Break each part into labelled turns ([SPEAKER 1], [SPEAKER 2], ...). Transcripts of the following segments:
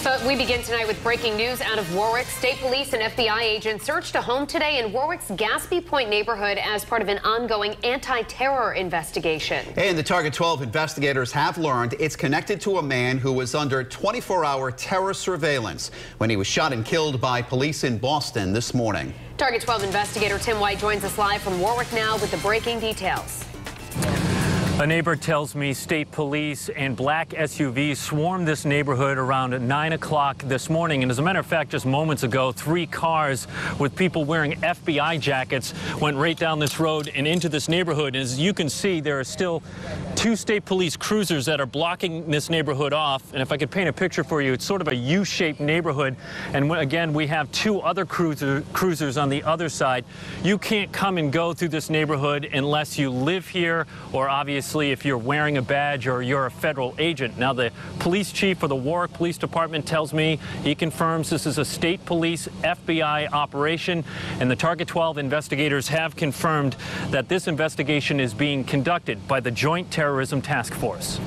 [SPEAKER 1] But we begin tonight with breaking news out of Warwick. State police and FBI agents searched a home today in Warwick's Gaspee Point neighborhood as part of an ongoing anti-terror investigation. And the Target 12 investigators have learned it's connected to a man who was under 24-hour terror surveillance when he was shot and killed by police in Boston this morning. Target 12 investigator Tim White joins us live from Warwick now with the breaking details.
[SPEAKER 2] A neighbor tells me state police and black SUVs swarmed this neighborhood around 9 o'clock this morning. And as a matter of fact, just moments ago, 3 cars with people wearing FBI jackets went right down this road and into this neighborhood. As you can see, there are still 2 state police cruisers that are blocking this neighborhood off. And if I could paint a picture for you, it's sort of a U-shaped neighborhood. And again, we have 2 other cruisers on the other side. You can't come and go through this neighborhood unless you live here or obviously if you're wearing a badge or you're a federal agent. Now, the police chief for the Warwick Police Department tells me he confirms this is a state police FBI operation, and the Target 12 investigators have confirmed that this investigation is being conducted by the Joint Terrorism Task Force.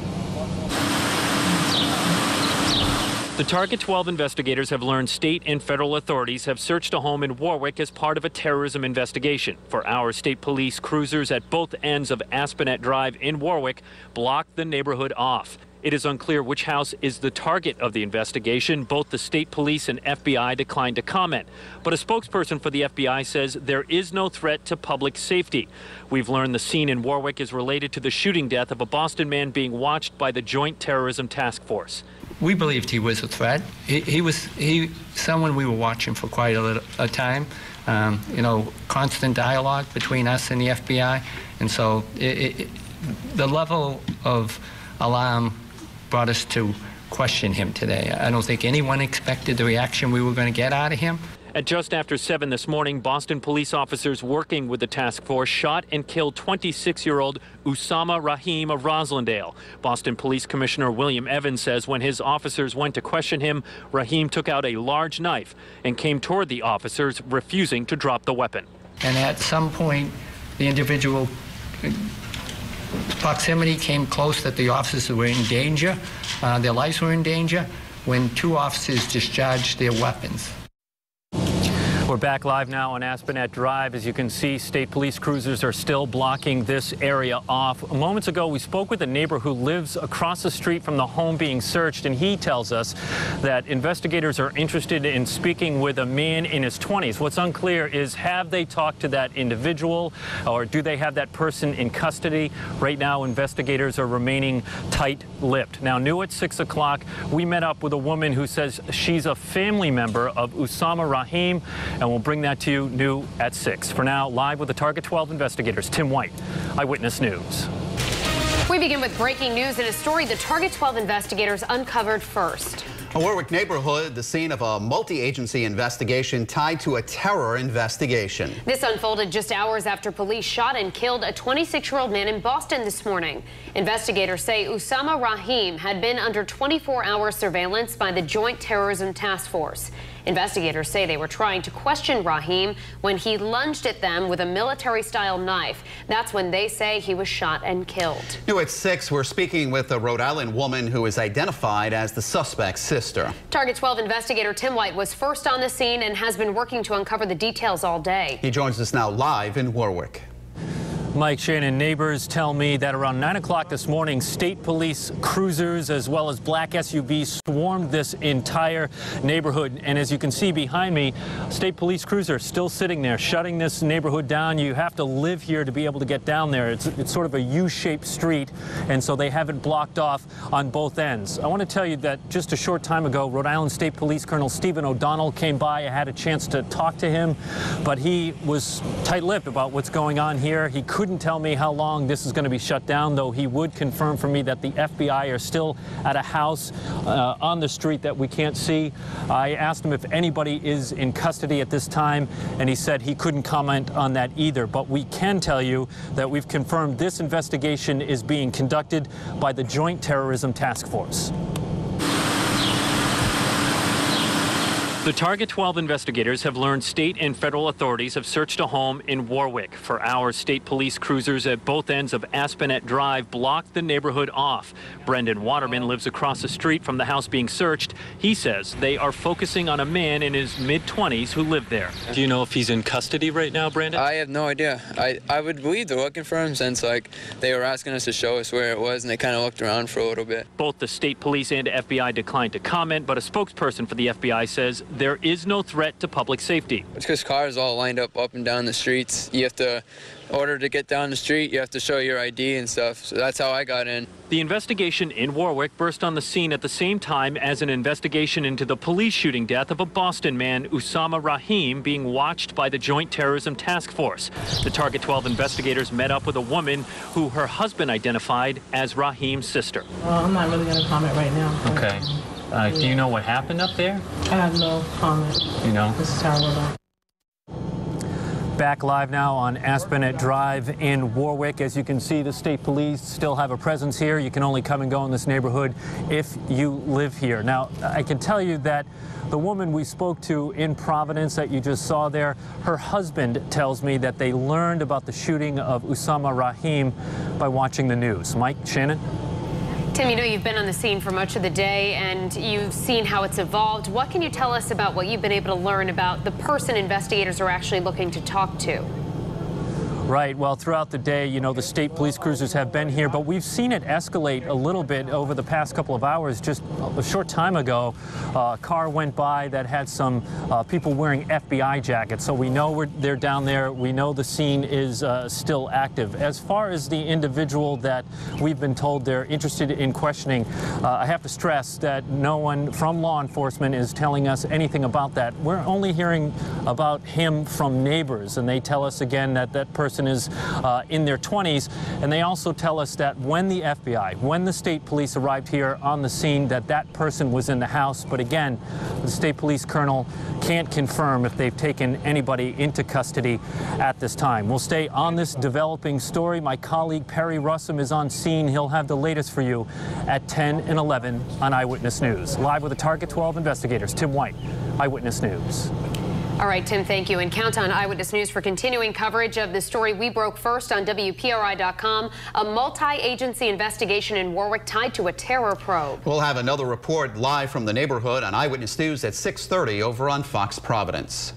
[SPEAKER 2] The Target 12 investigators have learned state and federal authorities have searched a home in Warwick as part of a terrorism investigation. For hours, state police cruisers at both ends of Aspinet Drive in Warwick blocked the neighborhood off. It is unclear which house is the target of the investigation. Both the state police and FBI declined to comment. But a spokesperson for the FBI says there is no threat to public safety. We've learned the scene in Warwick is related to the shooting death of a Boston man being watched by the Joint Terrorism Task Force.
[SPEAKER 3] We believed he was a threat. He was someone we were watching for quite a time. You know, constant dialogue between us and the FBI. And so the level of alarm brought us to question him today. I don't think anyone expected the reaction we were going to get out of him.
[SPEAKER 2] At just after 7 this morning, Boston police officers working with the task force shot and killed 26-year-old Usama Rahim of Roslindale. Boston Police Commissioner William Evans says when his officers went to question him, Rahim took out a large knife and came toward the officers, refusing to drop the weapon.
[SPEAKER 3] And at some point, the individual proximity came close that the officers were in danger, their lives were in danger, when 2 officers discharged their weapons.
[SPEAKER 2] We're back live now on Aspinet Drive. As you can see, state police cruisers are still blocking this area off. Moments ago, we spoke with a neighbor who lives across the street from the home being searched, and he tells us that investigators are interested in speaking with a man in his 20s. What's unclear is, have they talked to that individual, or do they have that person in custody? Right now, investigators are remaining tight-lipped. Now, new at 6 o'clock, we met up with a woman who says she's a family member of Usama Rahim, and we'll bring that to you new at 6. For now, live with the Target 12 investigators, Tim White, Eyewitness News.
[SPEAKER 1] We begin with breaking news and a story the Target 12 investigators uncovered first.
[SPEAKER 4] A Warwick neighborhood, the scene of a multi-agency investigation tied to a terror investigation.
[SPEAKER 1] This unfolded just hours after police shot and killed a 26-year-old man in Boston this morning. Investigators say Usama Rahim had been under 24-hour surveillance by the Joint Terrorism Task Force. Investigators say they were trying to question Rahim when he lunged at them with a military-style knife. That's when they say he was shot and killed.
[SPEAKER 4] New at 6, we're speaking with a Rhode Island woman who is identified as the suspect's sister.
[SPEAKER 1] Target 12 investigator Tim White was first on the scene and has been working to uncover the details all day.
[SPEAKER 4] He joins us now live in Warwick.
[SPEAKER 2] Mike Shannon, neighbors tell me that around 9 o'clock this morning, state police cruisers as well as black SUVs swarmed this entire neighborhood. And as you can see behind me, state police cruiser still sitting there, shutting this neighborhood down. You have to live here to be able to get down there. It's sort of a U-shaped street, and so they have it blocked off on both ends. I want to tell you that just a short time ago, Rhode Island State Police Colonel Stephen O'Donnell came by. I had a chance to talk to him, but he was tight-lipped about what's going on here. He couldn't tell me how long this is going to be shut down, though he would confirm for me that the FBI are still at a house on the street that we can't see. I asked him if anybody is in custody at this time, and he said he couldn't comment on that either. But we can tell you that we've confirmed this investigation is being conducted by the Joint Terrorism Task Force. The Target 12 investigators have learned state and federal authorities have searched a home in Warwick. For hours, state police cruisers at both ends of Aspinet Drive blocked the neighborhood off. Brendan Waterman lives across the street from the house being searched. He says they are focusing on a man in his mid-20s who lived there. Do you know if he's in custody right now, Brandon?
[SPEAKER 5] I have no idea. I would believe they're looking for him since they were asking us to show us where it was, and they kind of looked around for a little bit.
[SPEAKER 2] Both the state police and FBI declined to comment, but a spokesperson for the FBI says there is no threat to public safety.
[SPEAKER 5] It's because cars all lined up and down the streets. You have to, in order to get down the street, you have to show your ID and stuff. So that's how I got in.
[SPEAKER 2] The investigation in Warwick burst on the scene at the same time as an investigation into the police shooting death of a Boston man, Usama Rahim, being watched by the Joint Terrorism Task Force. The Target 12 investigators met up with a woman who her husband identified as Rahim's sister.
[SPEAKER 6] Well, I'm not really going to comment right now.
[SPEAKER 2] Okay. Do you know what happened up there?
[SPEAKER 6] I have no comment.
[SPEAKER 2] You know?
[SPEAKER 6] This is terrible, though.
[SPEAKER 2] Back live now on Aspinet Drive in Warwick. As you can see, the state police still have a presence here. You can only come and go in this neighborhood if you live here. Now, I can tell you that the woman we spoke to in Providence that you just saw there, her husband tells me that they learned about the shooting of Usama Rahim by watching the news. Mike, Shannon?
[SPEAKER 1] Tim, you know you've been on the scene for much of the day and you've seen how it's evolved. What can you tell us about what you've been able to learn about the person investigators are actually looking to talk to?
[SPEAKER 2] Right. Well, throughout the day, you know, the state police cruisers have been here, but we've seen it escalate a little bit over the past couple of hours. Just a short time ago, a car went by that had some people wearing FBI jackets. So we know they're down there. We know the scene is still active. As far as the individual that we've been told they're interested in questioning, I have to stress that no one from law enforcement is telling us anything about that. We're only hearing about him from neighbors, and they tell us again that that person is in their 20s, and they also tell us that when the FBI, when the state police arrived here on the scene, that person was in the house. But again, the state police colonel can't confirm if they've taken anybody into custody at this time. We'll stay on this developing story. My colleague Perry Russum is on scene. He'll have the latest for you at 10 and 11 on Eyewitness News. Live with the Target 12 investigators, Tim White, Eyewitness News.
[SPEAKER 1] All right, Tim, thank you. And count on Eyewitness News for continuing coverage of the story we broke first on WPRI.com. A multi-agency investigation in Warwick tied to a terror probe.
[SPEAKER 4] We'll have another report live from the neighborhood on Eyewitness News at 6:30 over on Fox Providence.